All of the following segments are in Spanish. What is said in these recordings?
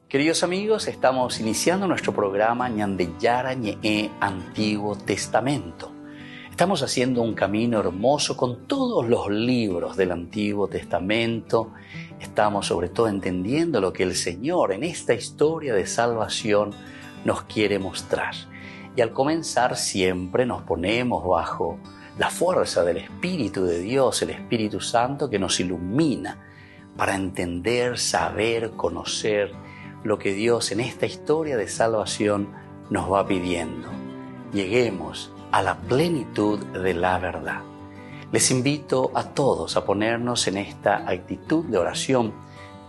Queridos amigos, estamos iniciando nuestro programa Ñandeyara Ñe'e Antiguo Testamento. Estamos haciendo un camino hermoso con todos los libros del Antiguo Testamento. Estamos sobre todo entendiendo lo que el Señor en esta historia de salvación nos quiere mostrar. Y al comenzar siempre nos ponemos bajo la fuerza del Espíritu de Dios, el Espíritu Santo que nos ilumina para entender, saber, conocer lo que Dios en esta historia de salvación nos va pidiendo. Lleguemos a la plenitud de la verdad. Les invito a todos a ponernos en esta actitud de oración,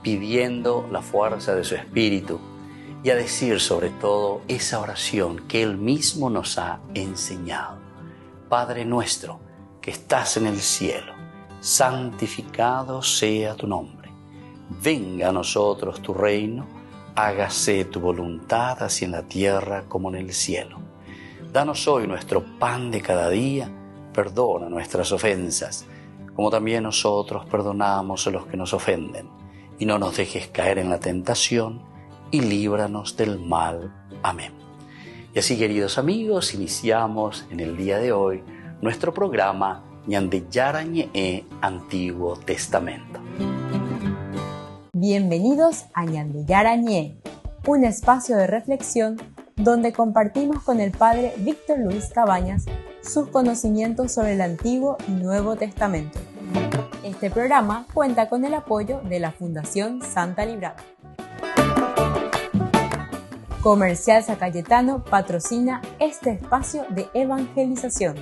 pidiendo la fuerza de su Espíritu y a decir sobre todo esa oración que Él mismo nos ha enseñado. Padre nuestro que estás en el cielo, santificado sea tu nombre. Venga a nosotros tu reino, hágase tu voluntad así en la tierra como en el cielo. Danos hoy nuestro pan de cada día, perdona nuestras ofensas, como también nosotros perdonamos a los que nos ofenden. Y no nos dejes caer en la tentación, y líbranos del mal. Amén. Y así, queridos amigos, iniciamos en el día de hoy nuestro programa Ñandeyara Ñe'e Antiguo Testamento. Bienvenidos a Ñandeyara Ñe'e, un espacio de reflexión donde compartimos con el Padre Víctor Luis Cabañas sus conocimientos sobre el Antiguo y Nuevo Testamento. Este programa cuenta con el apoyo de la Fundación Santa Librada. Comercial San Cayetano patrocina este espacio de evangelización.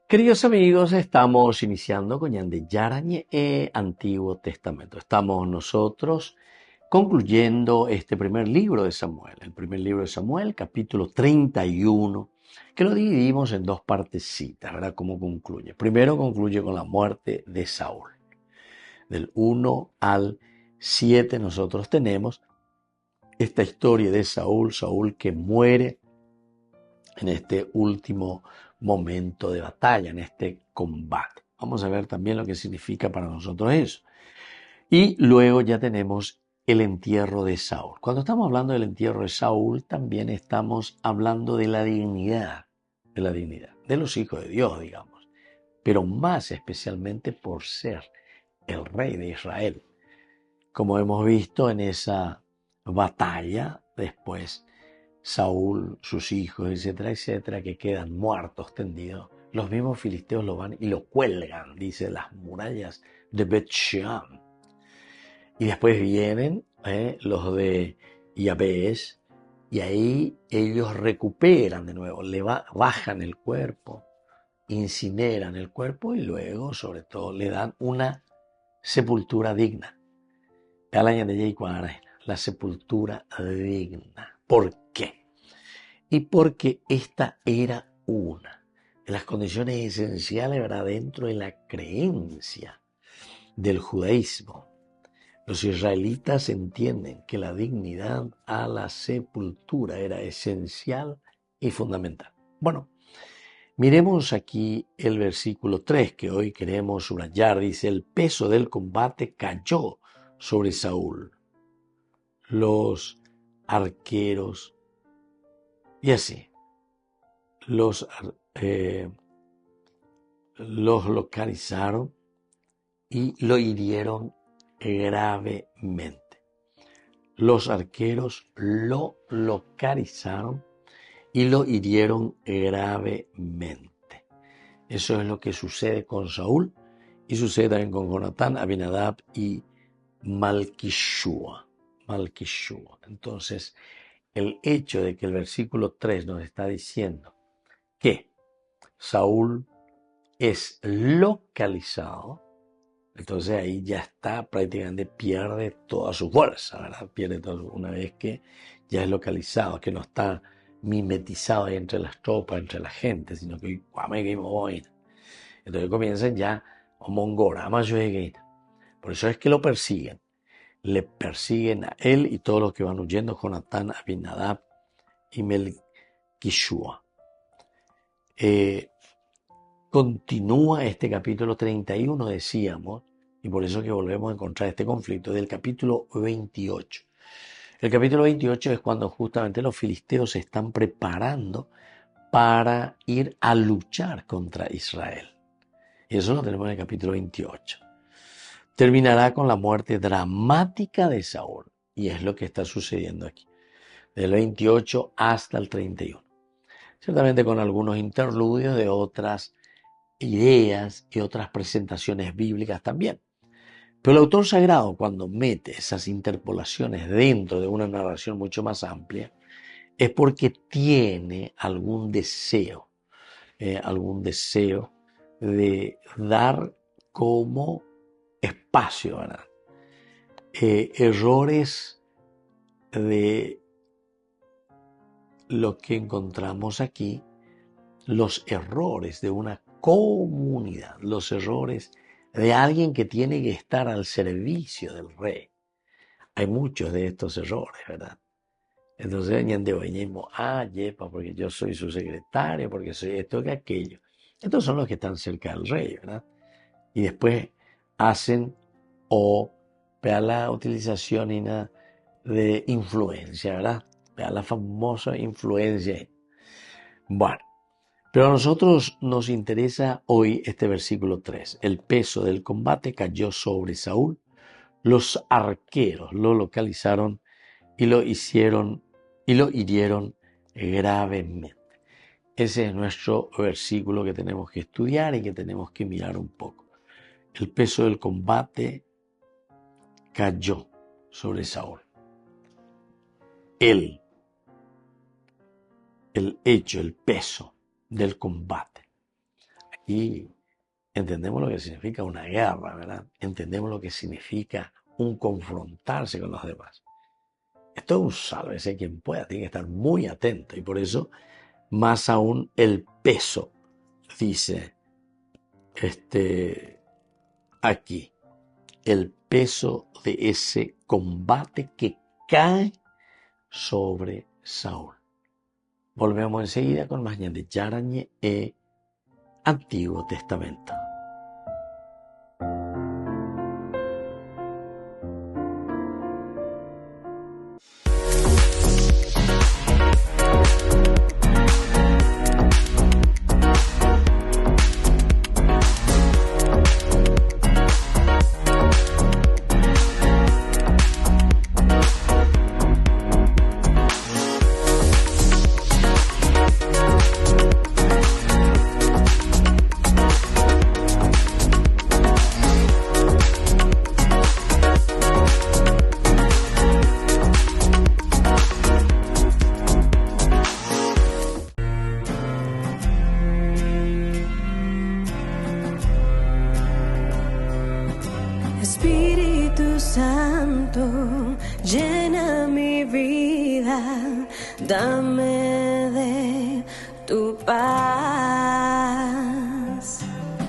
Queridos amigos, estamos iniciando con Ñandeyara Ñe'e Antiguo Testamento. Estamos nosotros concluyendo este primer libro de Samuel, el primer libro de Samuel, capítulo 31, que lo dividimos en dos partecitas, ¿verdad? ¿Cómo concluye? Primero concluye con la muerte de Saúl. Del 1 al 7 nosotros tenemos esta historia de Saúl que muere en este último momento de batalla, en este combate. Vamos a ver también lo que significa para nosotros eso. Y luego ya tenemos el entierro de Saúl. Cuando estamos hablando del entierro de Saúl, también estamos hablando de la dignidad, de los hijos de Dios, digamos, pero más especialmente por ser el rey de Israel. Como hemos visto en esa batalla, después Saúl, sus hijos, etcétera, etcétera, que quedan muertos, tendidos. Los mismos filisteos lo van y lo cuelgan, dice, las murallas de Bet-Shean. Y después vienen los de Yabes, y ahí ellos recuperan de nuevo, bajan el cuerpo, incineran el cuerpo y luego, sobre todo, le dan una sepultura digna. La sepultura digna. ¿Por qué? Y porque esta era una de las condiciones esenciales, ¿verdad?, dentro de la creencia del judaísmo. Los israelitas entienden que la dignidad a la sepultura era esencial y fundamental. Bueno, miremos aquí el versículo 3 que hoy queremos subrayar. Dice, el peso del combate cayó sobre Saúl, los arqueros, y así, los localizaron y lo hirieron gravemente. Los arqueros lo localizaron y lo hirieron gravemente. Eso es lo que sucede con Saúl y sucede también con Jonatán, Abinadab y Malquishua. Entonces, el hecho de que el versículo 3 nos está diciendo que Saúl es localizado, entonces ahí ya está, prácticamente pierde toda su fuerza, ¿verdad? Una vez que ya es localizado, que no está mimetizado ahí entre las tropas, entre la gente, sino que entonces comienzan ya por eso es que lo persiguen. Le persiguen a él y todos los que van huyendo, Jonatán, Abinadab y Melquishua. continúa este capítulo 31, decíamos, y por eso que volvemos a encontrar este conflicto del capítulo 28. El capítulo 28 es cuando justamente los filisteos se están preparando para ir a luchar contra Israel. Y eso lo tenemos en el capítulo 28. Terminará con la muerte dramática de Saúl. Y es lo que está sucediendo aquí. Del 28 hasta el 31. Ciertamente con algunos interludios de otras ideas y otras presentaciones bíblicas también. Pero el autor sagrado, cuando mete esas interpolaciones dentro de una narración mucho más amplia, es porque tiene algún deseo de dar como espacio, ¿verdad? Errores de lo que encontramos aquí, los errores de una comunidad, los errores de alguien que tiene que estar al servicio del rey. Hay muchos de estos errores, ¿verdad? Entonces, yepa, porque yo soy su secretario, porque soy esto que aquello. Estos son los que están cerca del rey, ¿verdad? Y después hacen vea la utilización de influencia, ¿verdad? Vea la famosa influencia. Bueno, pero a nosotros nos interesa hoy este versículo 3. El peso del combate cayó sobre Saúl. Los arqueros lo localizaron y lo hirieron gravemente. Ese es nuestro versículo que tenemos que estudiar y que tenemos que mirar un poco. El peso del combate cayó sobre Saúl. El hecho, el peso del combate. Aquí entendemos lo que significa una guerra, ¿verdad? Entendemos lo que significa un confrontarse con los demás. Esto es un sálvese quien pueda, tiene que estar muy atento. Y por eso, más aún, el peso, dice aquí, el peso de ese combate que cae sobre Saúl. Volvemos enseguida con más de Yarañe e Antiguo Testamento. Espíritu Santo, llena mi vida, dame de tu paz.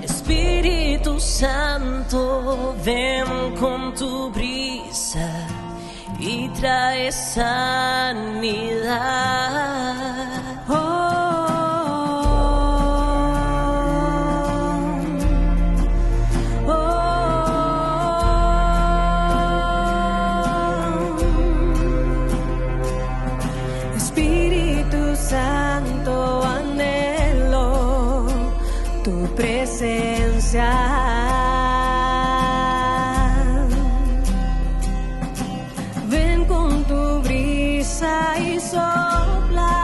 Espíritu Santo, ven con tu brisa y trae sanidad. Espíritu Santo, anhelo tu presencia. Ven con tu brisa y sopla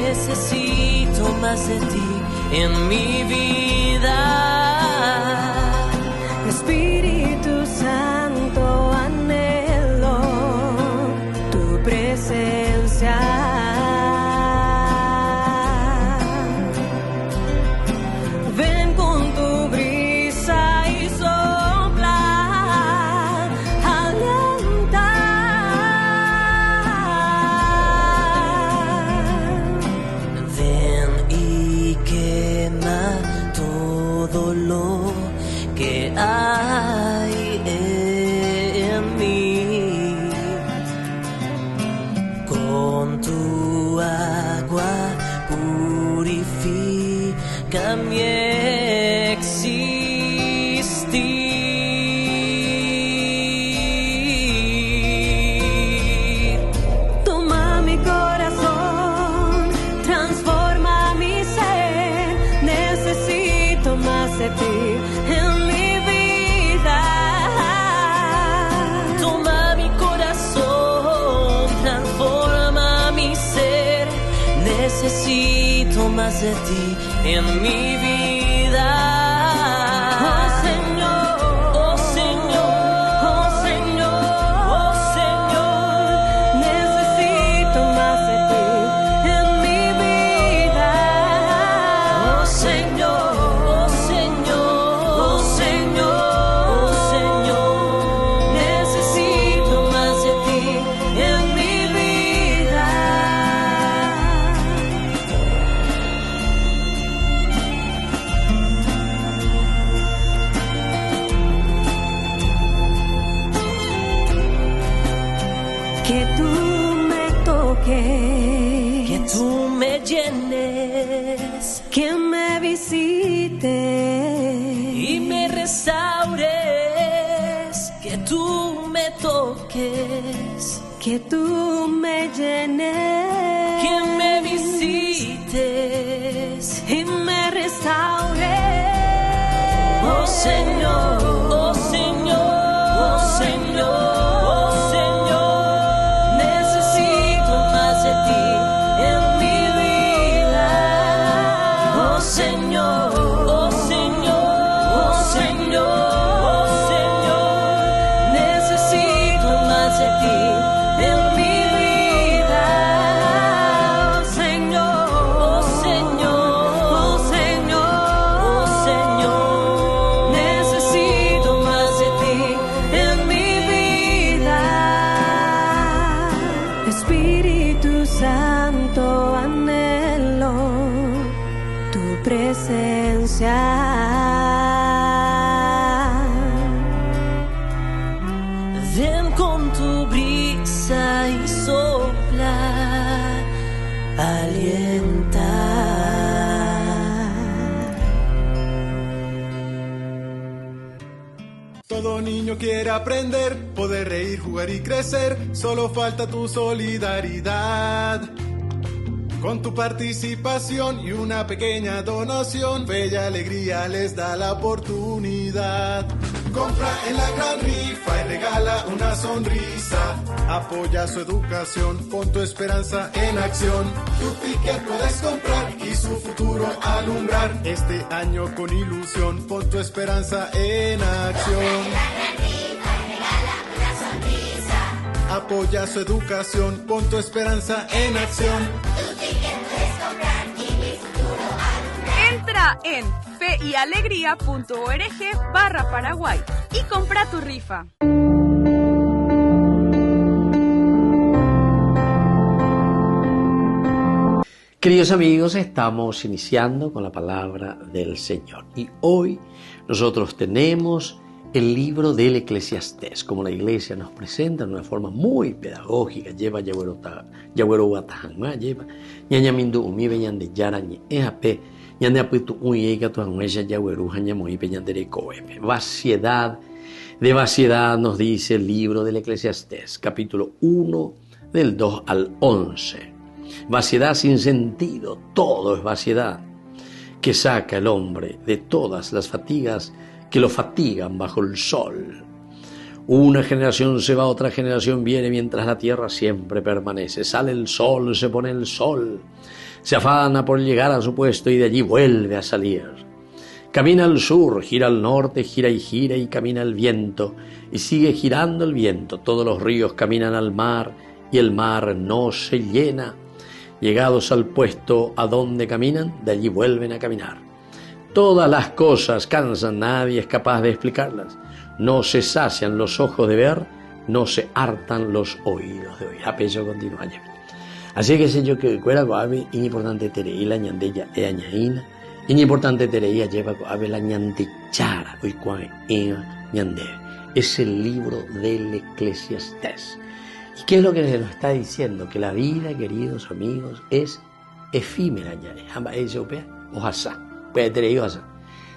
necesito más de ti en mi vida. Espíritu Santo, anhelo tu presencia. Ven con tu brisa y sopla, alienta. Ven y quema todo lo que hay en mí. Con tu agua purifica mi existir. Toma mi corazón, transforma mi ser. Necesito más de ti en mi vida. Toma mi corazón, transforma mi ser. Necesito más de ti en mi vida. Oh Señor, oh Señor, oh Señor, oh Señor. Necesito más de ti en mi vida. Oh Señor, oh Señor, oh Señor, oh Señor. Necesito más de ti en mi vida. Que tú me toques, que tú me llenes, que me visites y me restaures. Que tú me toques, que tú me llenes, que me visites y me restaures. Oh Señor, oh Señor, oh Señor. Espíritu Santo, anhelo tu presencia. Ven con tu brisa y sopla, alienta. Todo niño quiere aprender, poder reír, jugar y crecer, solo falta tu solidaridad. Con tu participación y una pequeña donación, Bella Alegría les da la oportunidad. Compra en la gran rifa y regala una sonrisa. Apoya su educación, pon tu esperanza en acción. Tu ticket puedes comprar y su futuro alumbrar. Este año con ilusión, pon tu esperanza en acción. Apoya su educación, pon tu esperanza en acción. Entra en feyalegría.org/Paraguay y compra tu rifa. Queridos amigos, estamos iniciando con la palabra del Señor y hoy nosotros tenemos el libro del Eclesiastés, como la iglesia nos presenta de una forma muy pedagógica. Lleva Yaguero Guatajangma, lleva Ñañamindu Umibe Ñande Yarañe Eape Ñande Apuitu Uyega Tuangueya Yagueru Jañamoipe Ñandere Coepe. Vaciedad de vaciedad nos dice el libro del Eclesiastés, capítulo 1, del 2 al 11. Vaciedad sin sentido, todo es vaciedad, que saca el hombre de todas las fatigas que lo fatigan bajo el sol. Una generación se va, otra generación viene, mientras la tierra siempre permanece. Sale el sol, se pone el sol, Se afana por llegar a su puesto y de allí vuelve a salir. Camina al sur, gira al norte, gira y camina el viento, y sigue girando el viento. Todos los ríos caminan al mar, y el mar no se llena. Llegados al puesto a donde caminan, de allí vuelven a caminar. Todas las cosas cansan, nadie es capaz de explicarlas. No se sacian los ojos de ver, no se hartan los oídos de oír. A peso continúa. Así que sé yo que fuera coave, importante tereí la ñandella e añaína, importante tereí lleva coave la ñandechara, hoy coave ñande. Es el libro del Eclesiastés. ¿Y qué es lo que nos está diciendo? Que la vida, queridos amigos, es efímera.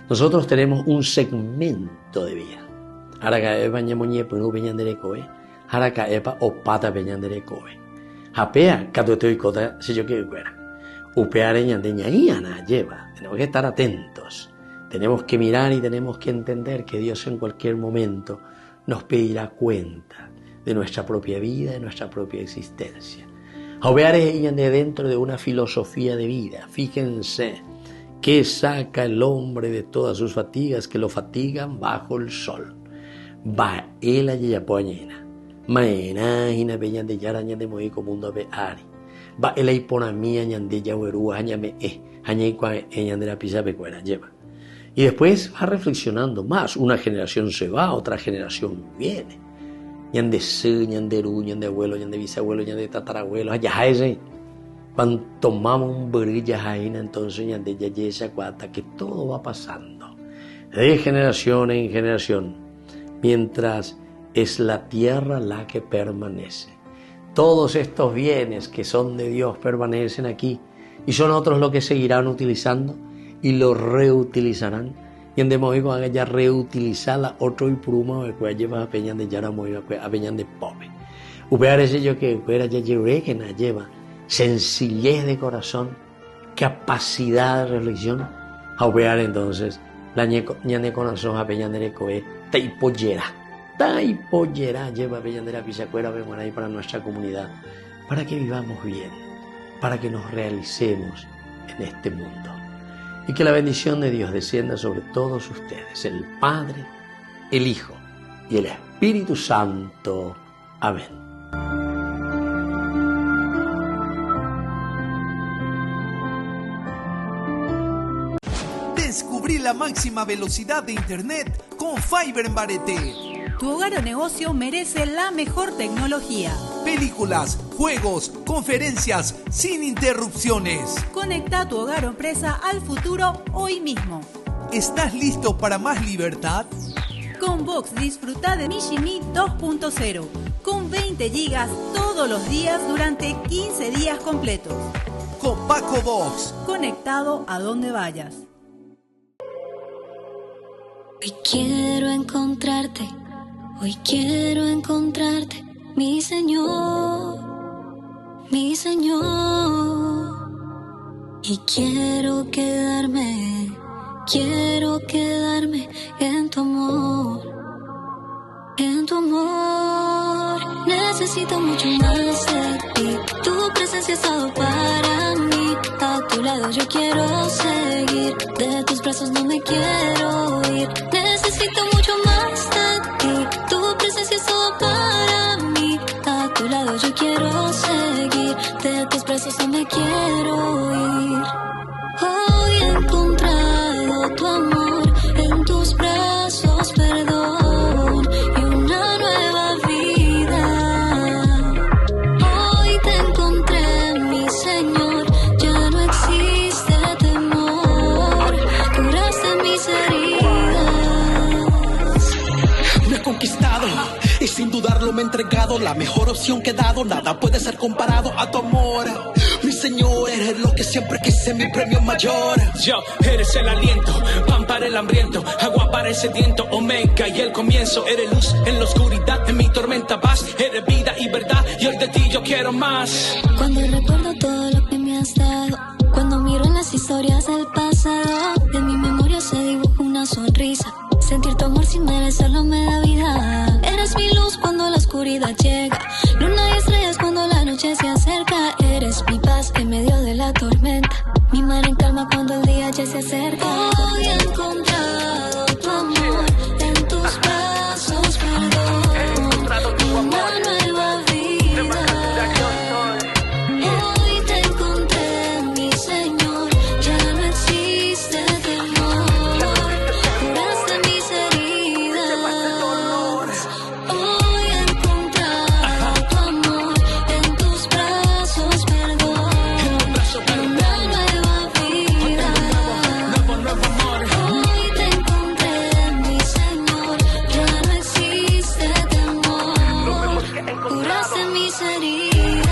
Nosotros tenemos un segmento de vida. Tenemos que estar atentos. Tenemos que mirar y tenemos que entender que Dios en cualquier momento nos pedirá cuenta de nuestra propia vida, de nuestra propia existencia. Opear es dentro de una filosofía de vida. Fíjense qué saca el hombre de todas sus fatigas que lo fatigan bajo el sol. Va él a yapoñena, maena hina peñan de yaraña de moico mundo be ari. Va él a iponamía ñande yahuerú añame añeicua de la pisa pecuera lleva. Y después va reflexionando más. Una generación se va, otra generación viene. Ñande su, ñande ru, ñande abuelo, ñande bisabuelo, ñande tatarabuelo, allá ese. Cuando tomamos un brilla jaina, entonces ñande yayesa cuata, que todo va pasando de generación en generación, mientras es la tierra la que permanece. Todos estos bienes que son de Dios permanecen aquí y son otros los que seguirán utilizando y lo reutilizarán. Y en demoigo haga ya reutilizarla otro y pruma o que lleva a peñan de yara muy a peñan de pobre. Upear ese yo que fuera ya que na lleva sencillez de corazón, capacidad de reflexión. A upear entonces la ñane corazón a peñan de coe taipollera lleva a peñan de la pisacuera ahí para nuestra comunidad, para que vivamos bien, para que nos realicemos en este mundo. Y que la bendición de Dios descienda sobre todos ustedes, el Padre, el Hijo y el Espíritu Santo. Amén. Descubrí la máxima velocidad de Internet con Fiber en Barete. Tu hogar o negocio merece la mejor tecnología. Películas, juegos, conferencias, sin interrupciones. Conecta tu hogar o empresa al futuro hoy mismo. ¿Estás listo para más libertad? Con Vox disfruta de Mishimi 2.0, con 20 gigas todos los días durante 15 días completos. Con Paco Vox. Conectado a donde vayas. Hoy quiero encontrarte. Hoy quiero encontrarte, mi Señor, mi Señor. Y quiero quedarme en tu amor, en tu amor. Necesito mucho más de ti, tu presencia es todo para mí. A tu lado yo quiero seguir, de tus brazos no me quiero ir. Necesito mucho más de ti, tu presencia es todo para mí. A tu lado yo quiero seguir, de tus brazos no me quiero ir. Hoy he encontrado tu amor, en tus brazos perdón y una nueva vida. Hoy te encontré, mi Señor, ya no existe temor, curaste mis heridas. Me he conquistado y sin dudarlo me he entregado, la mejor opción que he dado, nada puede ser comparado a tu amor. Mi Señor, eres lo que siempre quise, mi premio mayor. Yo, eres el aliento, pan para el hambriento, agua para el sediento, omega y el comienzo. Eres luz en la oscuridad, en mi tormenta vas, eres vida y verdad, y hoy de ti yo quiero más. Cuando recuerdo todo lo que me has dado, cuando miro en las historias del pasado, de mi memoria se dibuja una sonrisa. Sentir tu amor sin merecerlo me da vida. Eres mi luz cuando la oscuridad llega, luna y estrellas cuando la noche se acerca. Eres mi paz en medio de la tormenta, mi mar en calma cuando el día ya se acerca. Hoy he encontrado tu amor en tus brazos, perdón, una nueva vida. Hoy te encontré, mi Señor, ya no existe temor, curaste mis heridas. Hoy he encontrado tu amor en tus brazos, perdón, una nueva vida. Hoy te encontré, mi Señor, ya no existe temor, curaste mis heridas.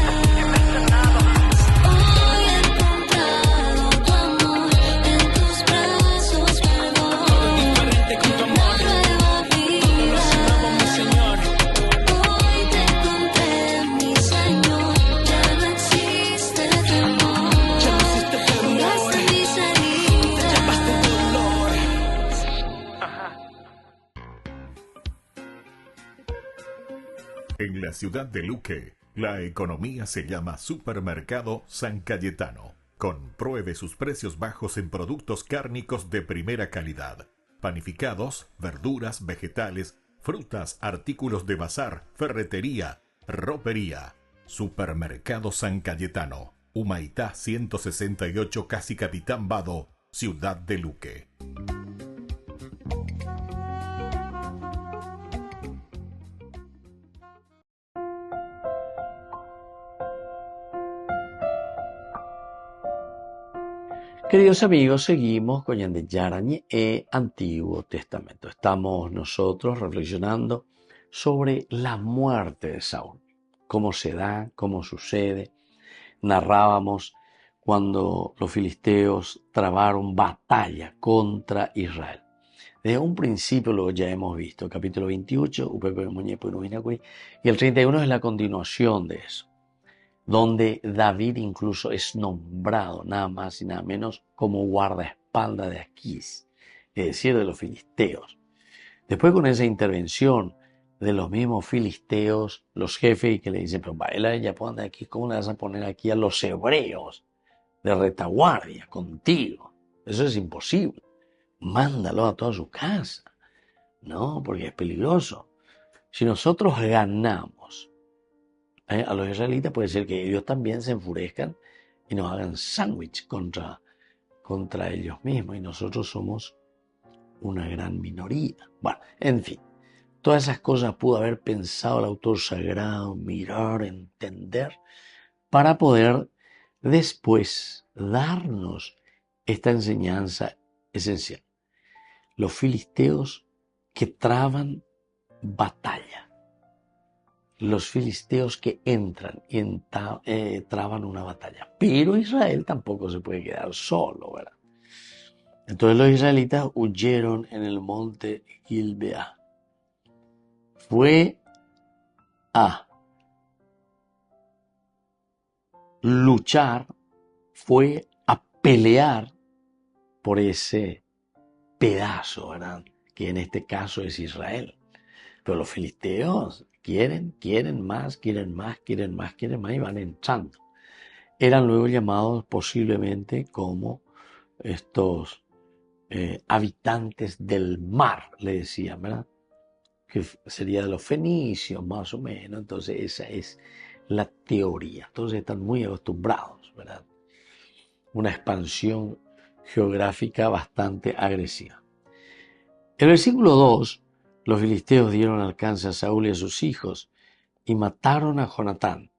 Hoy he encontrado tu amor en tus brazos, perdón, una nueva vida. Hoy te encontré, mi Señor, ya no existe temor, curaste mis heridas. En la ciudad de Luque, la economía se llama Supermercado San Cayetano. Compruebe sus precios bajos en productos cárnicos de primera calidad. Panificados, verduras, vegetales, frutas, artículos de bazar, ferretería, ropería. Supermercado San Cayetano. Humaitá 168, Casi Capitán Vado, ciudad de Luque. Queridos amigos, seguimos con Ñande Yarañe e Antiguo Testamento. Estamos nosotros reflexionando sobre la muerte de Saúl, cómo se da, cómo sucede. Narrábamos cuando los filisteos trabaron batalla contra Israel. Desde un principio lo ya hemos visto, capítulo 28, y el 31 es la continuación de eso, donde David incluso es nombrado nada más y nada menos como guardaespaldas de Aquís, es decir, de los filisteos. Después, con esa intervención de los mismos filisteos, los jefes, y que le dicen, pero baila ya ponte aquí, ¿cómo le vas a poner aquí a los hebreos de retaguardia contigo? Eso es imposible. Mándalo a toda su casa. No, porque es peligroso. Si nosotros ganamos a los israelitas, puede ser que ellos también se enfurezcan y nos hagan sándwich contra ellos mismos, y nosotros somos una gran minoría. Bueno, en fin, todas esas cosas pudo haber pensado el autor sagrado, mirar, entender, para poder después darnos esta enseñanza esencial. Los filisteos que traban batalla. Los filisteos que entran y traban una batalla. Pero Israel tampoco se puede quedar solo, ¿verdad? Entonces los israelitas huyeron en el monte Gilbeá. Fue a luchar, fue a pelear por ese pedazo, ¿verdad? Que en este caso es Israel. Pero los filisteos quieren más, y van entrando. Eran luego llamados posiblemente como estos habitantes del mar, le decían, ¿verdad? Que sería de los fenicios, más o menos. Entonces esa es la teoría. Entonces están muy acostumbrados, ¿verdad? Una expansión geográfica bastante agresiva. El versículo 2, los filisteos dieron alcance a Saúl y a sus hijos y mataron a Jonatán,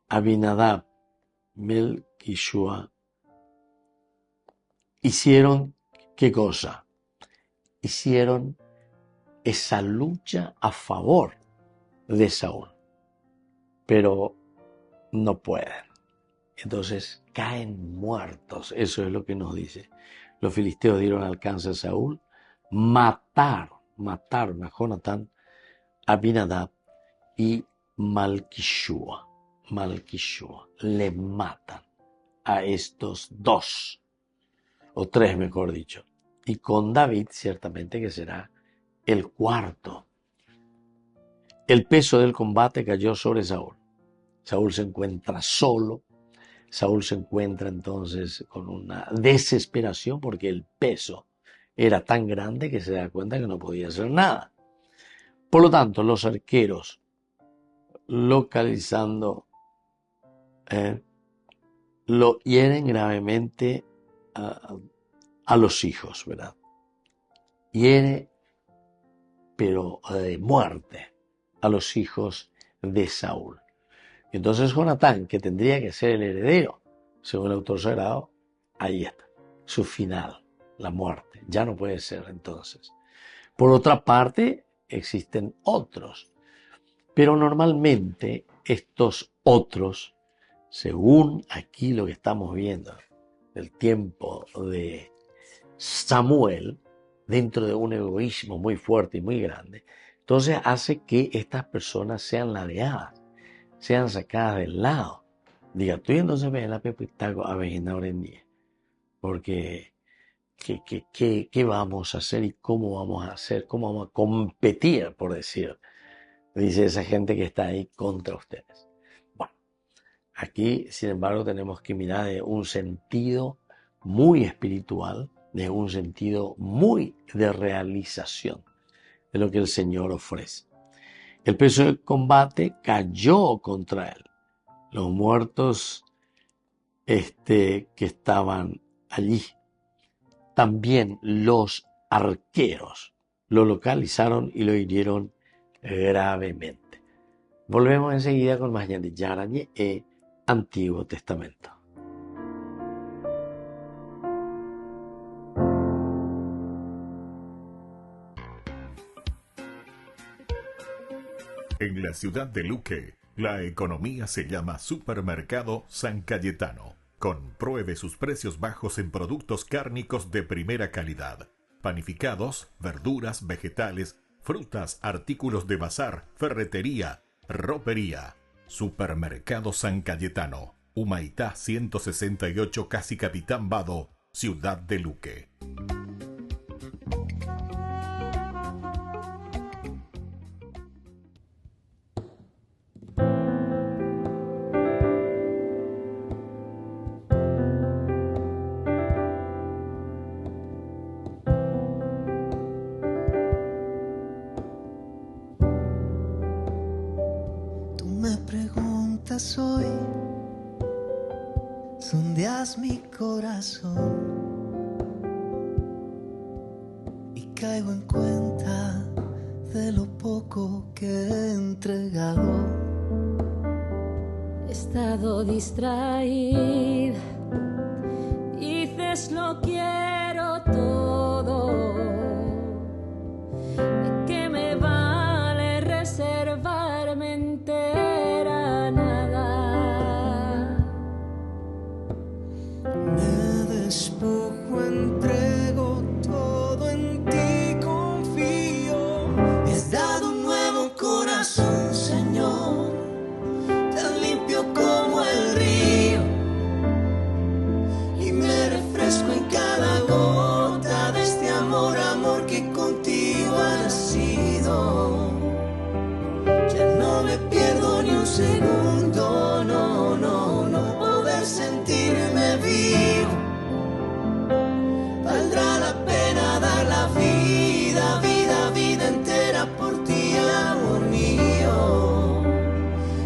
Abinadab, Melquishua. Hicieron, ¿qué cosa? Hicieron esa lucha a favor de Saúl, pero no pueden. Entonces caen muertos. Eso es lo que nos dice. Los filisteos dieron alcance a Saúl, mataron a Jonatán, Abinadab y Malquishua. Le matan a estos dos, o tres mejor dicho. y con David ciertamente que será el cuarto. El peso del combate cayó sobre Saúl. Saúl se encuentra solo. Saúl se encuentra entonces con una desesperación porque el peso era tan grande que se da cuenta que no podía hacer nada. Por lo tanto, los arqueros, localizando, lo hieren gravemente a los hijos, ¿verdad? Hiere, pero de muerte, a los hijos de Saúl. Y entonces Jonatán, que tendría que ser el heredero, según el autor sagrado, ahí está, su final, la muerte. Ya no puede ser entonces. Por otra parte, existen otros, pero normalmente estos otros, según aquí lo que estamos viendo, el tiempo de Samuel, dentro de un egoísmo muy fuerte y muy grande, entonces hace que estas personas sean ladeadas, sean sacadas del lado. Diga, tú entonces ves la pepitago a vegina ahora en día. Porque, ¿qué vamos a hacer y cómo vamos a hacer? ¿Cómo vamos a competir, por decir? Dice esa gente que está ahí contra ustedes. Bueno, aquí, sin embargo, tenemos que mirar de un sentido muy espiritual, de un sentido muy de realización de lo que el Señor ofrece. El peso del combate cayó contra él. Los muertos que estaban allí. También los arqueros lo localizaron y lo hirieron gravemente. Volvemos enseguida con más de Yarañe e Antiguo Testamento. En la ciudad de Luque, la economía se llama Supermercado San Cayetano. Compruebe sus precios bajos en productos cárnicos de primera calidad. Panificados, verduras, vegetales, frutas, artículos de bazar, ferretería, ropería. Supermercado San Cayetano. Humaitá 168, Casi Capitán Vado, ciudad de Luque. Hoy sondeas mi corazón y caigo en cuenta de lo poco que he entregado. He estado distraída y dices lo quiero todo. ¿De qué me vale reservarme entera? Despojo, entrego todo, en ti confío. Me has dado un nuevo corazón, Señor, tan limpio como el río, y me refresco en cada gota de este amor, amor que contigo ha nacido. Ya no me pierdo ni un segundo, no, no, no poder sentirme vivo. Valdrá la pena dar la vida, vida, vida entera por ti, amor mío.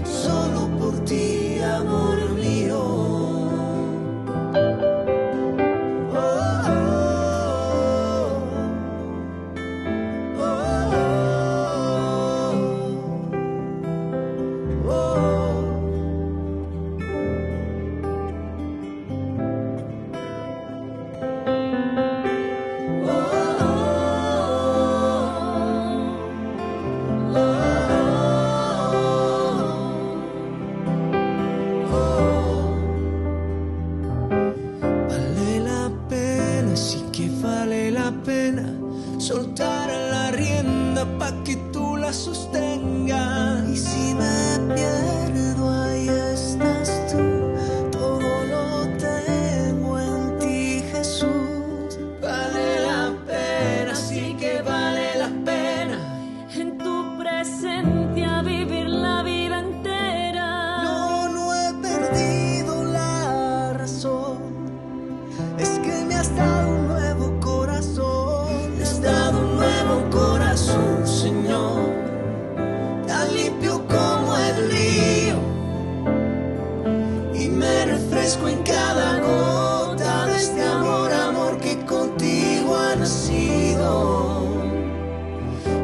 Solo por ti, amor mío. Oh, oh, oh, oh, oh. Soltar la rienda pa' que tú la sostengas. Y si me pierdo, ahí estás tú. Todo lo tengo en ti, Jesús. Vale la es que me has dado un nuevo corazón. Me has dado un nuevo corazón, Señor, tan limpio como el río, y me refresco en cada gota de este amor, amor que contigo ha nacido.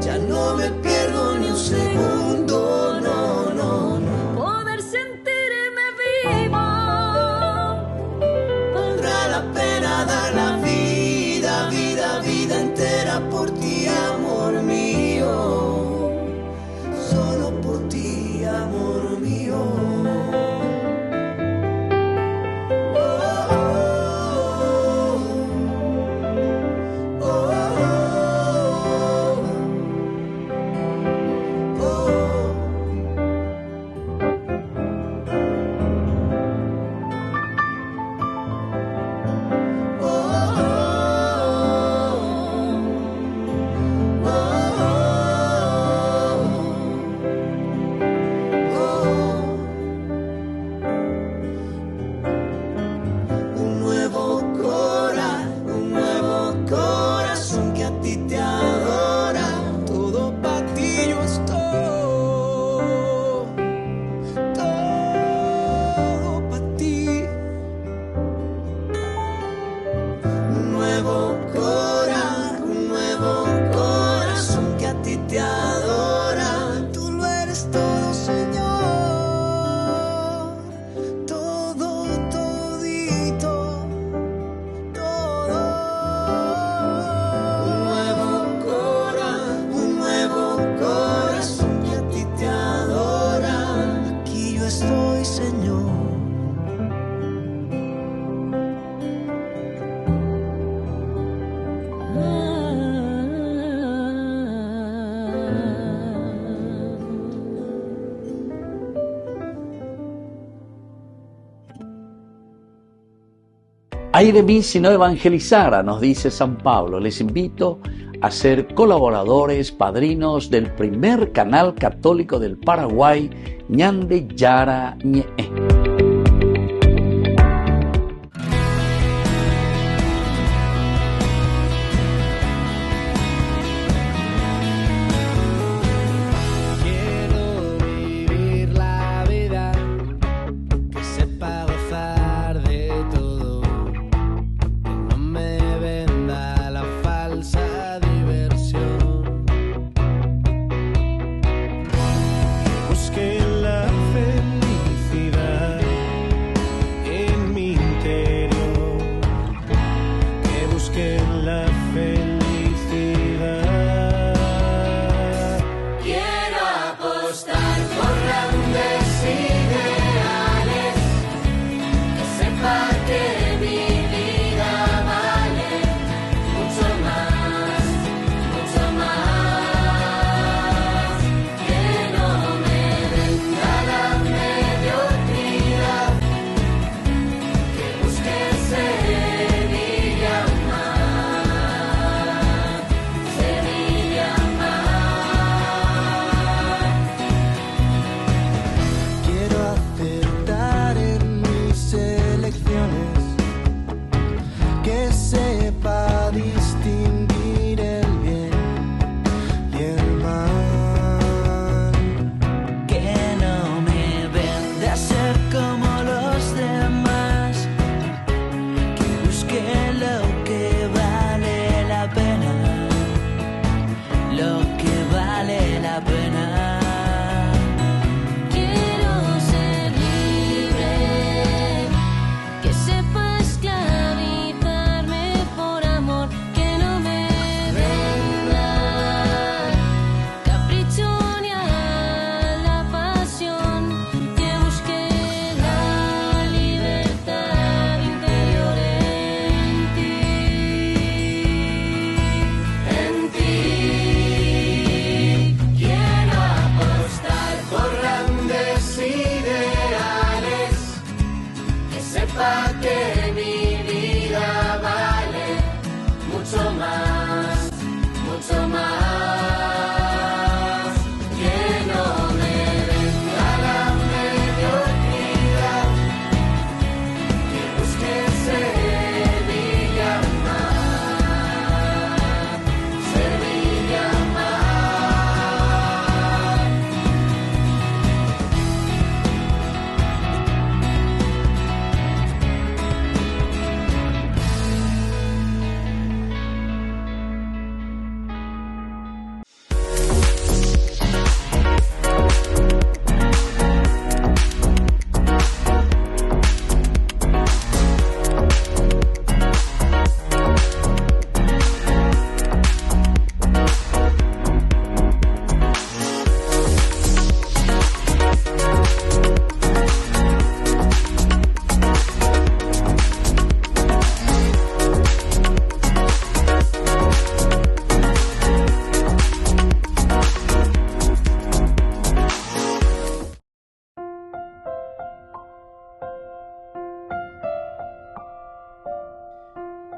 Ya no me pierdo ni un segundo, no, no, no. Poder sentirme viva valdrá la pena dar la vida, vida, vida entera por ti, amor mío. Solo por ti, amor mío. Ay de mí si no evangelizara, nos dice San Pablo. Les invito a ser colaboradores, padrinos del primer canal católico del Paraguay, Ñande Yara Ñe'e. Busqué la felicidad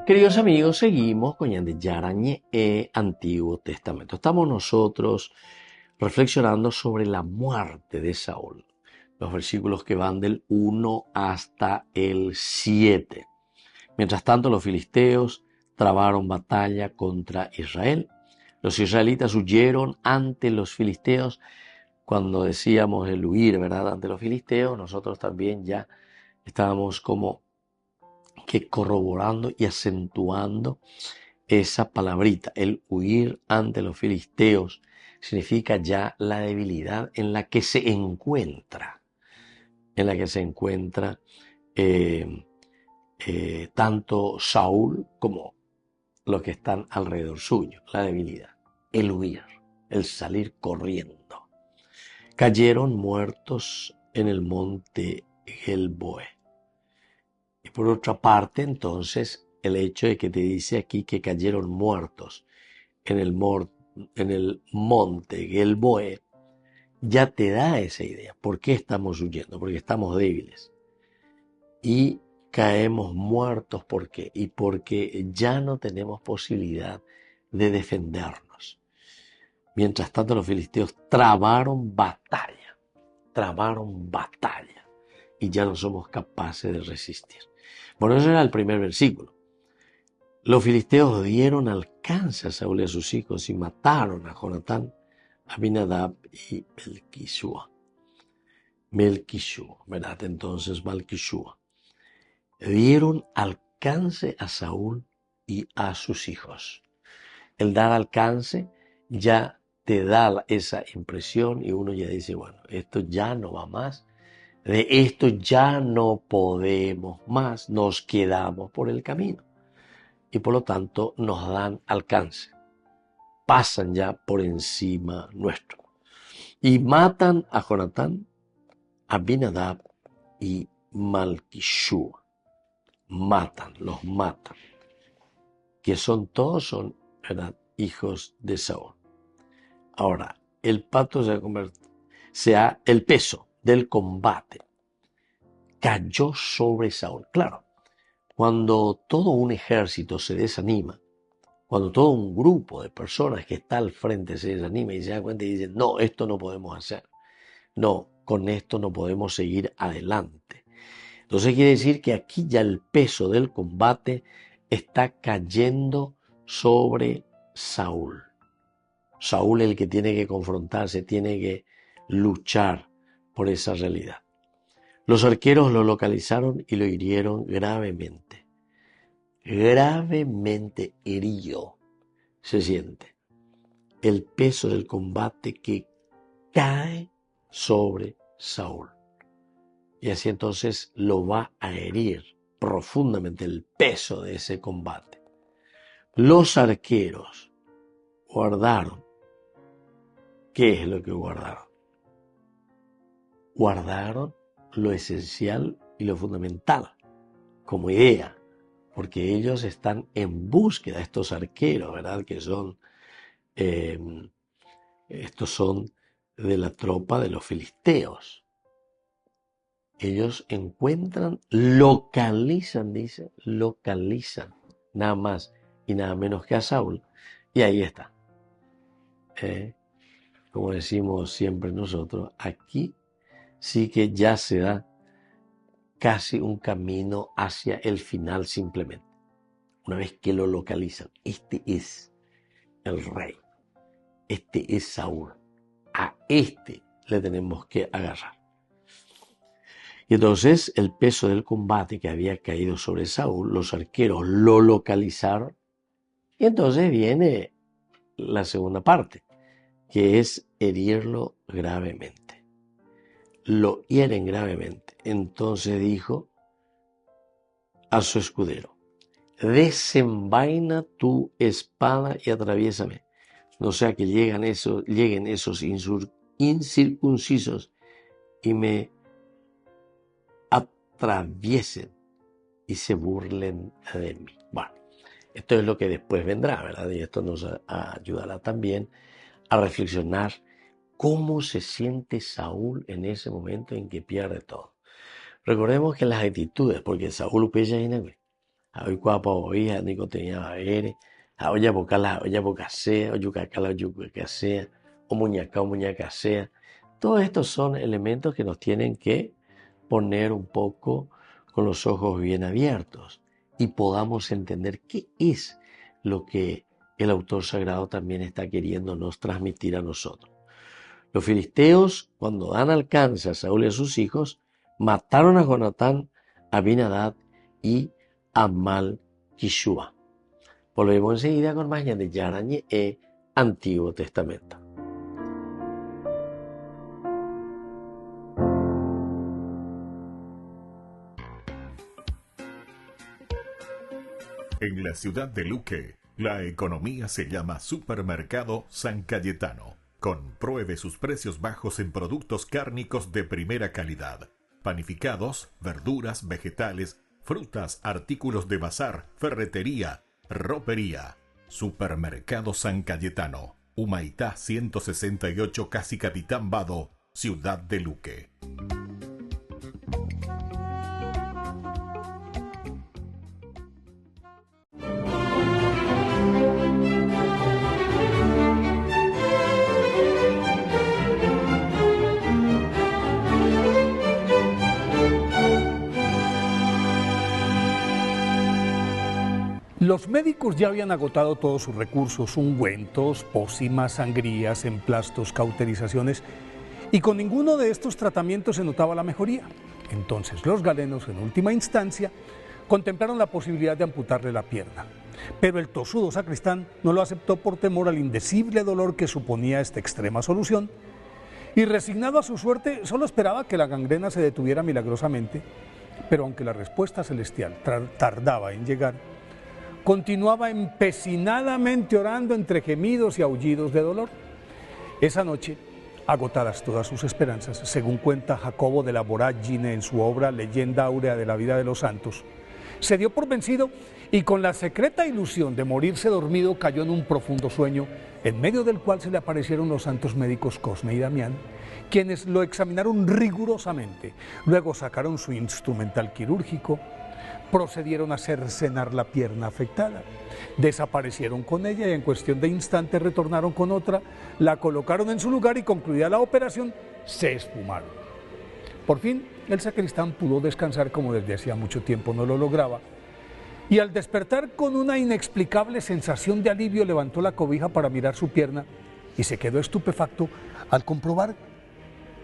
Queridos amigos, seguimos con Yarañe Antiguo Testamento. Estamos nosotros reflexionando sobre la muerte de Saúl. Los versículos que van del 1 hasta el 7. Mientras tanto, los filisteos trabaron batalla contra Israel. Los israelitas huyeron ante los filisteos. Cuando decíamos el huir, ¿verdad?, ante los filisteos, nosotros también ya estábamos como que corroborando y acentuando esa palabrita. El huir ante los filisteos significa ya la debilidad en la que se encuentra. Tanto Saúl como los que están alrededor suyo. La debilidad, el huir, el salir corriendo. Cayeron muertos en el monte Gelboe. Y por otra parte, entonces, el hecho de que te dice aquí que cayeron muertos en el monte Gelboe, ya te da esa idea. ¿Por qué estamos huyendo? Porque estamos débiles. Y caemos muertos, ¿por qué? Y porque ya no tenemos posibilidad de defendernos. Mientras tanto, los filisteos trabaron batalla. Y ya no somos capaces de resistir. Bueno, ese era el primer versículo. Los filisteos dieron alcance a Saúl y a sus hijos y mataron a Jonatán, Abinadab y Melquishua, ¿verdad? Entonces Malquishua. Dieron alcance a Saúl y a sus hijos. El dar alcance ya te da esa impresión y uno ya dice, bueno, esto ya no va más. De esto ya no podemos más, nos quedamos por el camino. Y por lo tanto nos dan alcance. Pasan ya por encima nuestro. Y matan a Jonatán, a Abinadab y Malquishua. Los matan. Que todos son, ¿verdad?, hijos de Saúl. Ahora, el peso del combate cayó sobre Saúl. Claro, cuando todo un ejército se desanima, cuando todo un grupo de personas que está al frente se desanima y se da cuenta y dice, no, esto no podemos hacer. No, con esto no podemos seguir adelante. Entonces quiere decir que aquí ya el peso del combate está cayendo sobre Saúl. Saúl es el que tiene que confrontarse, tiene que luchar por esa realidad. Los arqueros lo localizaron y lo hirieron gravemente. Gravemente herido se siente el peso del combate que cae sobre Saúl. Y así entonces lo va a herir profundamente el peso de ese combate. Los arqueros guardaron. ¿Qué es lo que guardaron? Guardaron lo esencial y lo fundamental como idea, porque ellos están en búsqueda, estos arqueros, ¿verdad?, que son, estos son de la tropa de los filisteos. Ellos encuentran, localizan nada más y nada menos que a Saúl, y ahí está. Como decimos siempre nosotros, aquí sí que ya se da casi un camino hacia el final simplemente. Una vez que lo localizan, este es el rey, este es Saúl, a este le tenemos que agarrar. Y entonces el peso del combate que había caído sobre Saúl, los arqueros lo localizaron y entonces viene la segunda parte, que es herirlo gravemente. Lo hieren gravemente. Entonces dijo a su escudero, desenvaina tu espada y atraviésame. No sea que lleguen esos incircuncisos y me atraviesen y se burlen de mí. Bueno, esto es lo que después vendrá, ¿verdad? Y esto nos ayudará también a reflexionar cómo se siente Saúl en ese momento en que pierde todo. Recordemos que las actitudes, porque Saúl hoy cuapa oía, nico tenía aire, oya bocala, oya bocasea, oyucacala, oyucacasea, o muñacasea. Todos estos son elementos que nos tienen que poner un poco con los ojos bien abiertos y podamos entender qué es lo que el autor sagrado también está queriéndonos transmitir a nosotros. Los filisteos, cuando dan alcance a Saúl y a sus hijos, mataron a Jonatán, a Abinadab y a Malquishua. Volvemos enseguida con más de Yarañe e Antiguo Testamento. En la ciudad de Luque, la economía se llama Supermercado San Cayetano. Compruebe sus precios bajos en productos cárnicos de primera calidad. Panificados, verduras, vegetales, frutas, artículos de bazar, ferretería, ropería. Supermercado San Cayetano, Humaitá 168, Casi Capitán Vado, ciudad de Luque. Los médicos ya habían agotado todos sus recursos, ungüentos, pócimas, sangrías, emplastos, cauterizaciones, y con ninguno de estos tratamientos se notaba la mejoría. Entonces los galenos, en última instancia, contemplaron la posibilidad de amputarle la pierna. Pero el tosudo sacristán no lo aceptó por temor al indecible dolor que suponía esta extrema solución, y resignado a su suerte, solo esperaba que la gangrena se detuviera milagrosamente. Pero aunque la respuesta celestial tardaba en llegar, continuaba empecinadamente orando entre gemidos y aullidos de dolor. Esa noche, agotadas todas sus esperanzas, según cuenta Jacobo de la Voragine en su obra Leyenda Áurea de la Vida de los Santos, se dio por vencido y con la secreta ilusión de morirse dormido cayó en un profundo sueño, en medio del cual se le aparecieron los santos médicos Cosme y Damián, quienes lo examinaron rigurosamente. Luego sacaron su instrumental quirúrgico, procedieron a cercenar la pierna afectada, desaparecieron con ella y en cuestión de instantes retornaron con otra, la colocaron en su lugar y concluida la operación, se esfumaron. Por fin, el sacristán pudo descansar como desde hacía mucho tiempo no lo lograba, y al despertar con una inexplicable sensación de alivio levantó la cobija para mirar su pierna y se quedó estupefacto al comprobar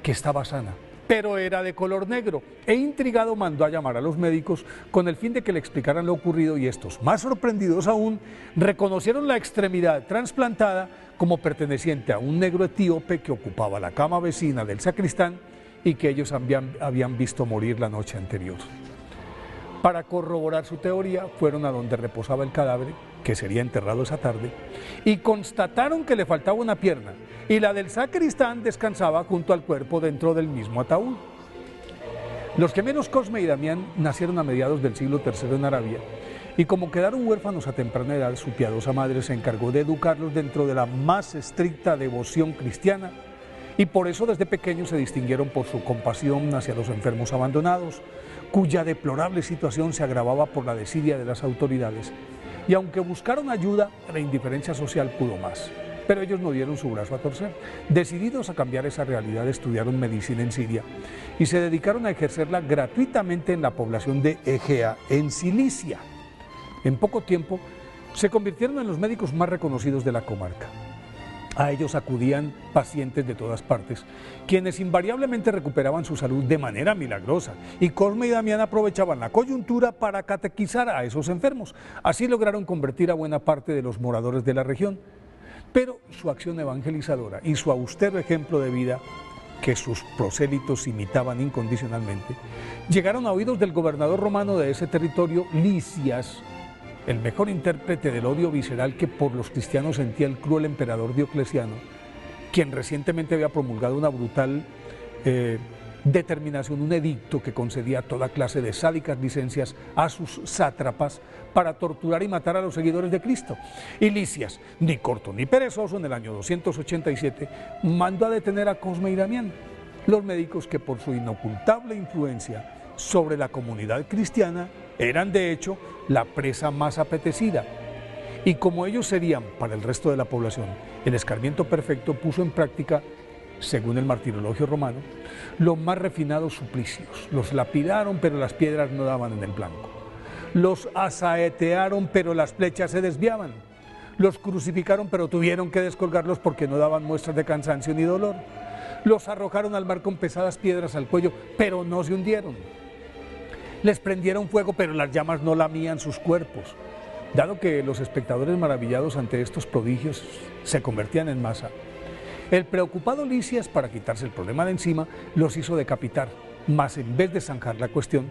que estaba sana, pero era de color negro, e intrigado mandó a llamar a los médicos con el fin de que le explicaran lo ocurrido, y estos, más sorprendidos aún, reconocieron la extremidad trasplantada como perteneciente a un negro etíope que ocupaba la cama vecina del sacristán y que ellos habían visto morir la noche anterior. Para corroborar su teoría, fueron a donde reposaba el cadáver, que sería enterrado esa tarde, y constataron que le faltaba una pierna, y la del sacristán descansaba junto al cuerpo dentro del mismo ataúd. Los gemelos Cosme y Damián nacieron a mediados del siglo III en Arabia, y como quedaron huérfanos a temprana edad, su piadosa madre se encargó de educarlos dentro de la más estricta devoción cristiana, y por eso desde pequeños se distinguieron por su compasión hacia los enfermos abandonados, cuya deplorable situación se agravaba por la desidia de las autoridades. Y aunque buscaron ayuda, la indiferencia social pudo más. Pero ellos no dieron su brazo a torcer. Decididos a cambiar esa realidad, estudiaron medicina en Siria y se dedicaron a ejercerla gratuitamente en la población de Egea, en Cilicia. En poco tiempo, se convirtieron en los médicos más reconocidos de la comarca. A ellos acudían pacientes de todas partes, quienes invariablemente recuperaban su salud de manera milagrosa, y Cosme y Damián aprovechaban la coyuntura para catequizar a esos enfermos. Así lograron convertir a buena parte de los moradores de la región. Pero su acción evangelizadora y su austero ejemplo de vida, que sus prosélitos imitaban incondicionalmente, llegaron a oídos del gobernador romano de ese territorio, Lisias, el mejor intérprete del odio visceral que por los cristianos sentía el cruel emperador Diocleciano, quien recientemente había promulgado una brutal determinación, un edicto que concedía toda clase de sádicas licencias a sus sátrapas para torturar y matar a los seguidores de Cristo. Y Lisias, ni corto ni perezoso, en el año 287, mandó a detener a Cosme y Damián, los médicos que por su inocultable influencia sobre la comunidad cristiana Eran, de hecho, la presa más apetecida. Y como ellos serían, para el resto de la población, el escarmiento perfecto, puso en práctica, según el martirologio romano, los más refinados suplicios. Los lapidaron, pero las piedras no daban en el blanco. Los asaetearon, pero las flechas se desviaban. Los crucificaron, pero tuvieron que descolgarlos porque no daban muestras de cansancio ni dolor. Los arrojaron al mar con pesadas piedras al cuello, pero no se hundieron. Les prendieron fuego, pero las llamas no lamían sus cuerpos. Dado que los espectadores maravillados ante estos prodigios se convertían en masa, el preocupado Lisias, para quitarse el problema de encima, los hizo decapitar, mas en vez de zanjar la cuestión,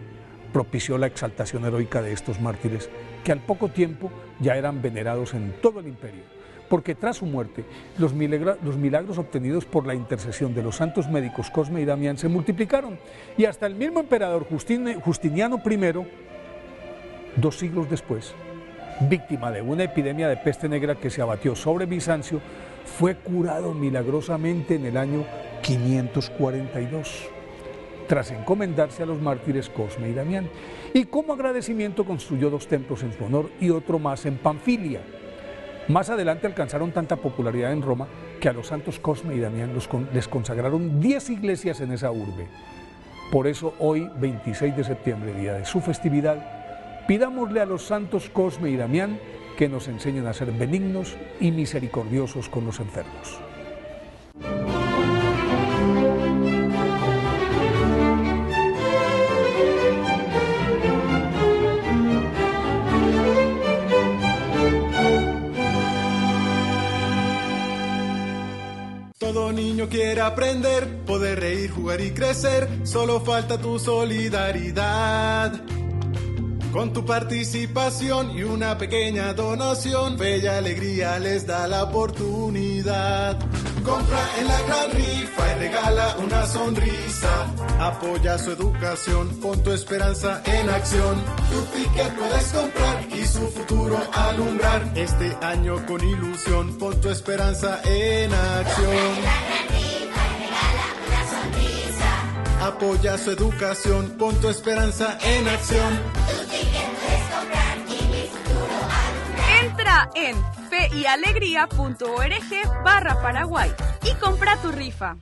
propició la exaltación heroica de estos mártires, que al poco tiempo ya eran venerados en todo el imperio, porque tras su muerte, los milagros obtenidos por la intercesión de los santos médicos Cosme y Damián se multiplicaron, y hasta el mismo emperador Justiniano I, 2 siglos después, víctima de una epidemia de peste negra que se abatió sobre Bizancio, fue curado milagrosamente en el año 542, tras encomendarse a los mártires Cosme y Damián, y como agradecimiento construyó 2 templos en su honor y otro más en Panfilia. Más adelante alcanzaron tanta popularidad en Roma que a los santos Cosme y Damián les consagraron 10 iglesias en esa urbe. Por eso hoy, 26 de septiembre, día de su festividad, pidámosle a los santos Cosme y Damián que nos enseñen a ser benignos y misericordiosos con los enfermos. Todo niño quiere aprender, poder reír, jugar y crecer, solo falta tu solidaridad. Con tu participación y una pequeña donación, Bella Alegría les da la oportunidad. Compra en la gran rifa y regala una sonrisa. Apoya su educación, pon tu esperanza en acción. Tu ticket puedes comprar y su futuro alumbrar. Este año con ilusión, pon tu esperanza en acción. Apoya su educación, pon tu esperanza en acción. Entra en feyalegría.org/Paraguay y compra tu rifa.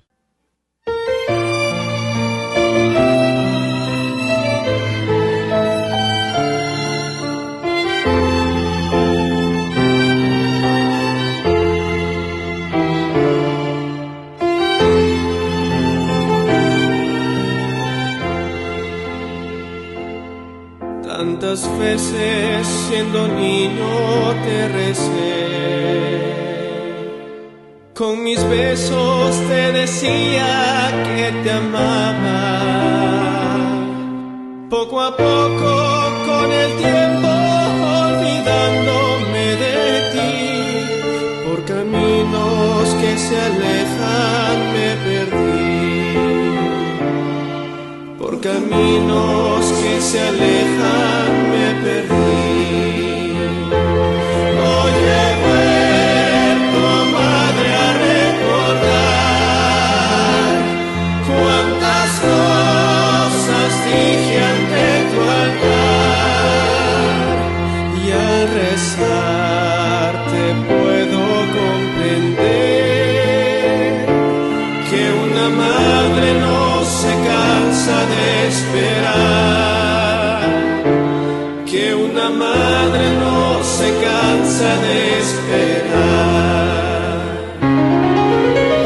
Tantas veces siendo niño te recé, con mis besos te decía que te amaba. Poco a poco con el tiempo olvidándome de ti, por caminos que se alejan me perdí, por caminos que se alejan me perdí. Hoy he vuelto, madre, a recordar cuántas cosas dije ante tu altar, y al rezar te puedo comprender que una madre no se cansa de esperar, que una madre no se cansa de esperar.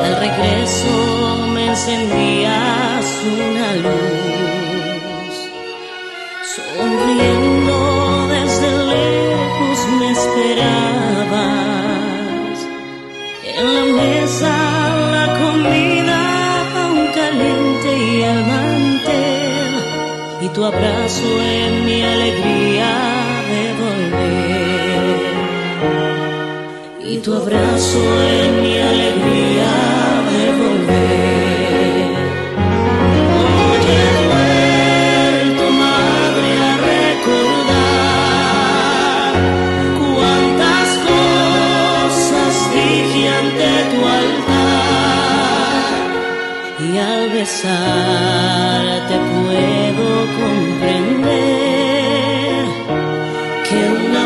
Al regreso me encendías una luz, sonriendo desde lejos me esperabas, en la mesa la comida aún caliente y el mantel, y tu abrazo en mi alegría de volver, y tu abrazo en mi alegría de volver. Hoy he vuelto, madre, a recordar cuántas cosas dije ante tu altar, y al besarte puedo comprender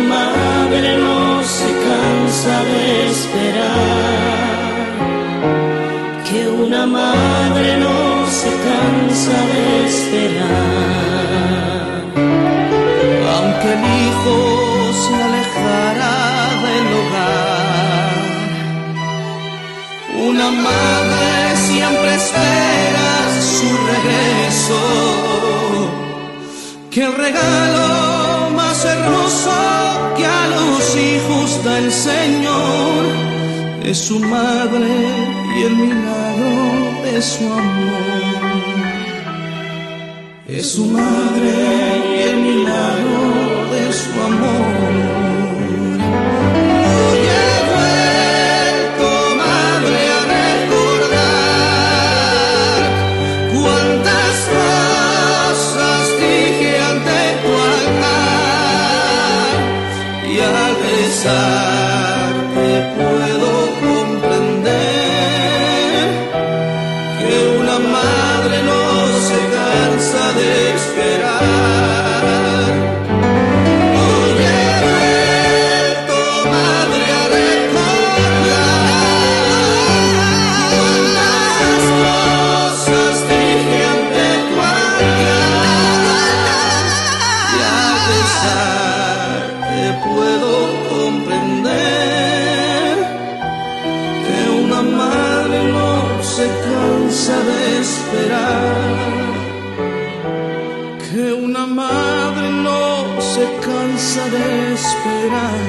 madre no se cansa de esperar, que una madre no se cansa de esperar. Aunque el hijo se alejara del hogar, una madre siempre espera su regreso, que el regalo más hermoso que a los hijos da el Señor es su madre y el milagro de su amor. Es su madre y el milagro de su amor. Hoy he vuelto, madre, a recordar cuántas cosas dije ante tu altar, y al besarte puedo comprender que una madre no se cansa de esperar. Hoy he vuelto, madre, a recordar cuántas cosas dije ante tu altar, y al besarte puedo comprender que una madre no se cansa de esperar, que una madre no se cansa de esperar,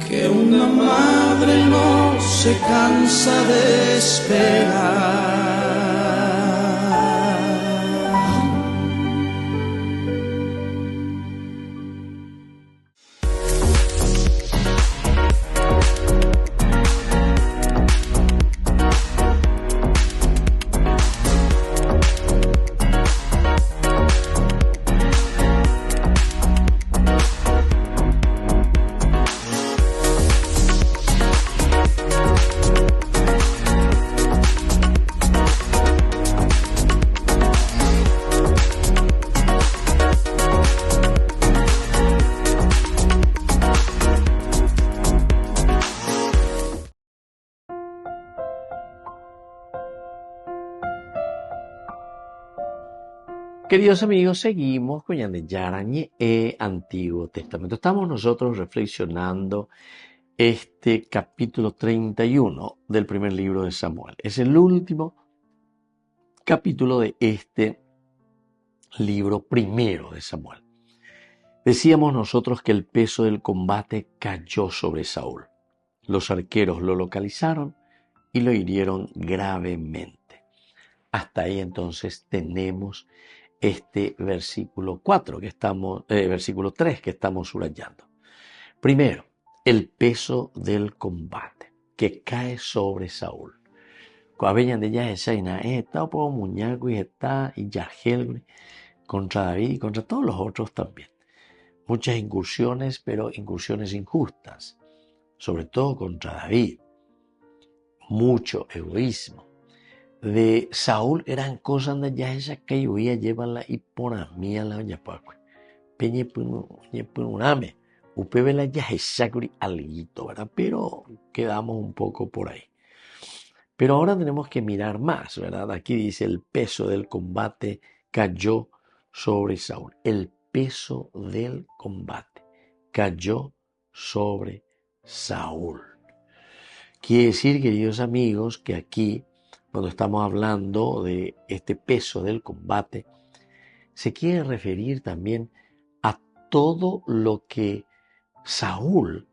que una madre no se cansa de esperar. Queridos amigos, seguimos con Ñandeyara Ñe'e, Antiguo Testamento. Estamos nosotros reflexionando este capítulo 31 del primer libro de Samuel. Es el último capítulo de este libro primero de Samuel. Decíamos nosotros que el peso del combate cayó sobre Saúl. Los arqueros lo localizaron y lo hirieron gravemente. Hasta ahí entonces tenemos este versículo 4 versículo 3 que estamos subrayando. Primero, el peso del combate que cae sobre Saúl. Contra David y contra todos los otros también. Muchas incursiones, pero incursiones injustas, sobre todo contra David. Mucho egoísmo. De Saúl eran cosas de ya esa que yo voy a llevarla y por a mí a la yapacue. Peñe puname, upebela ya esa alguito, ¿verdad? Pero quedamos un poco por ahí. Pero ahora tenemos que mirar más, ¿verdad? Aquí dice el peso del combate cayó sobre Saúl. El peso del combate cayó sobre Saúl. Quiere decir, queridos amigos, que aquí, cuando estamos hablando de este peso del combate, se quiere referir también a todo lo que Saúl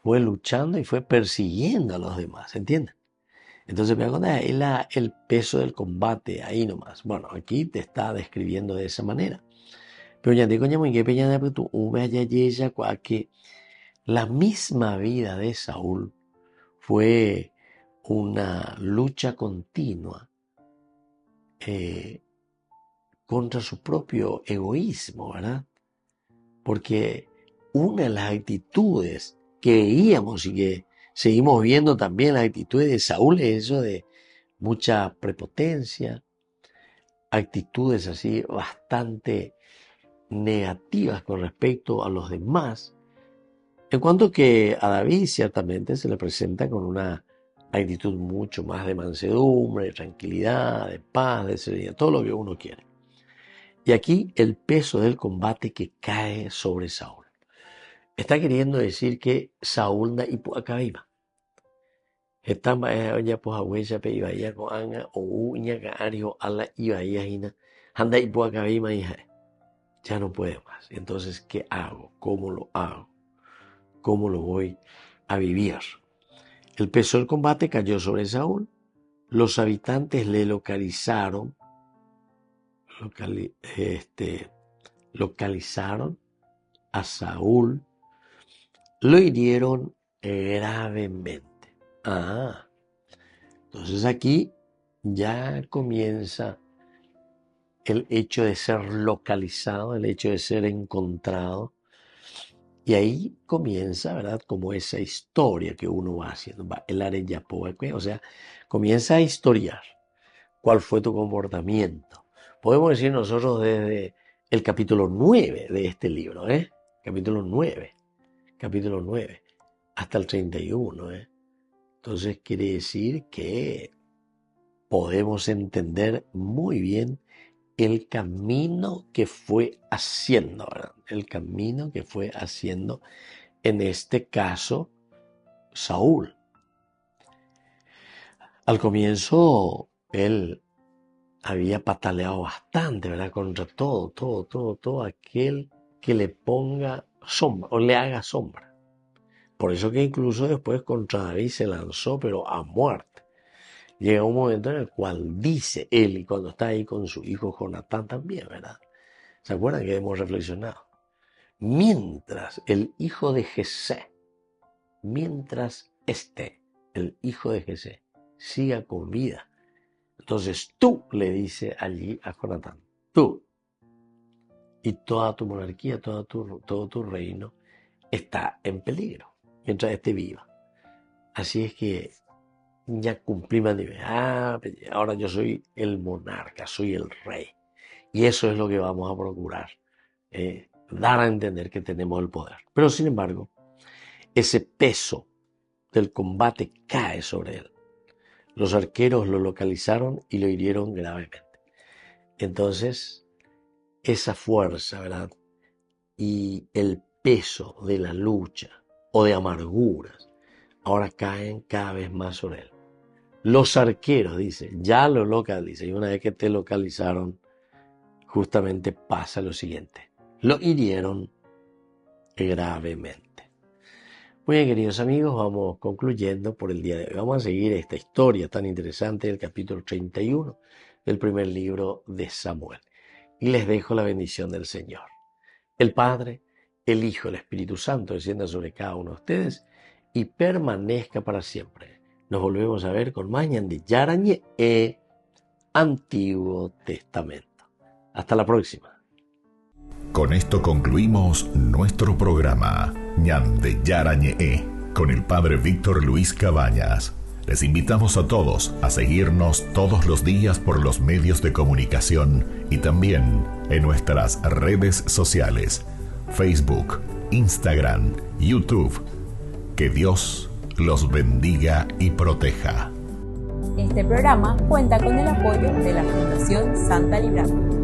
fue luchando y fue persiguiendo a los demás, ¿entienden? Entonces, me acuerdo, el peso del combate, ahí nomás. Bueno, aquí te está describiendo de esa manera. Pero ya digo, que la misma vida de Saúl fue una lucha continua contra su propio egoísmo, ¿verdad? Porque una de las actitudes que veíamos y que seguimos viendo también, las actitudes de Saúl, es eso de mucha prepotencia, actitudes así bastante negativas con respecto a los demás, en cuanto que a David ciertamente se le presenta con una actitud mucho más de mansedumbre, de tranquilidad, de paz, de serenidad, todo lo que uno quiere. Y aquí el peso del combate que cae sobre Saúl. Está queriendo decir que Saúl da ipuakabeima. Está ya pues abuela pe ibaya con anga o uña cario ala ibaya hina anda ipuakabeima hija. Ya no puede más. Entonces, ¿qué hago? ¿Cómo lo hago? ¿Cómo lo voy a vivir? El peso del combate cayó sobre Saúl. Los habitantes le localizaron a Saúl, lo hirieron gravemente. Entonces aquí ya comienza el hecho de ser localizado, el hecho de ser encontrado. Y ahí comienza, ¿verdad? Como esa historia que uno va haciendo. El areyapoe, o sea, comienza a historiar. ¿Cuál fue tu comportamiento? Podemos decir nosotros desde el capítulo 9 de este libro, Capítulo 9, hasta el 31, Entonces quiere decir que podemos entender muy bien el camino que fue haciendo, ¿verdad? El camino que fue haciendo, en este caso, Saúl. Al comienzo, él había pataleado bastante, ¿verdad? Contra todo aquel que le ponga sombra o le haga sombra. Por eso que incluso después contra David se lanzó, pero a muerte. Llega un momento en el cual dice él, y cuando está ahí con su hijo Jonatán también, ¿verdad? ¿Se acuerdan que hemos reflexionado? Mientras el hijo de Jesé, el hijo de Jesé, siga con vida, entonces tú, le dice allí a Jonatán, tú y toda tu monarquía, todo tu reino está en peligro mientras esté viva. Así es que ya cumplí mi nivel. Ahora yo soy el monarca, soy el rey. Y eso es lo que vamos a procurar, dar a entender que tenemos el poder. Pero sin embargo, ese peso del combate cae sobre él. Los arqueros lo localizaron y lo hirieron gravemente. Entonces, esa fuerza, ¿verdad? Y el peso de la lucha o de amarguras ahora caen cada vez más sobre él. Los arqueros, dice, ya lo localizan. Y una vez que te localizaron, justamente pasa lo siguiente. Lo hirieron gravemente. Muy bien, queridos amigos, vamos concluyendo por el día de hoy. Vamos a seguir esta historia tan interesante del capítulo 31 del primer libro de Samuel. Y les dejo la bendición del Señor. El Padre, el Hijo, el Espíritu Santo descienda sobre cada uno de ustedes y permanezca para siempre. Nos volvemos a ver con más Ñan de Yarañe Antiguo Testamento. Hasta la próxima. Con esto concluimos nuestro programa Ñan de Yarañe con el Padre Víctor Luis Cabañas. Les invitamos a todos a seguirnos todos los días por los medios de comunicación y también en nuestras redes sociales, Facebook, Instagram, YouTube. Que Dios los bendiga y proteja. Este programa cuenta con el apoyo de la Fundación Santa Librada.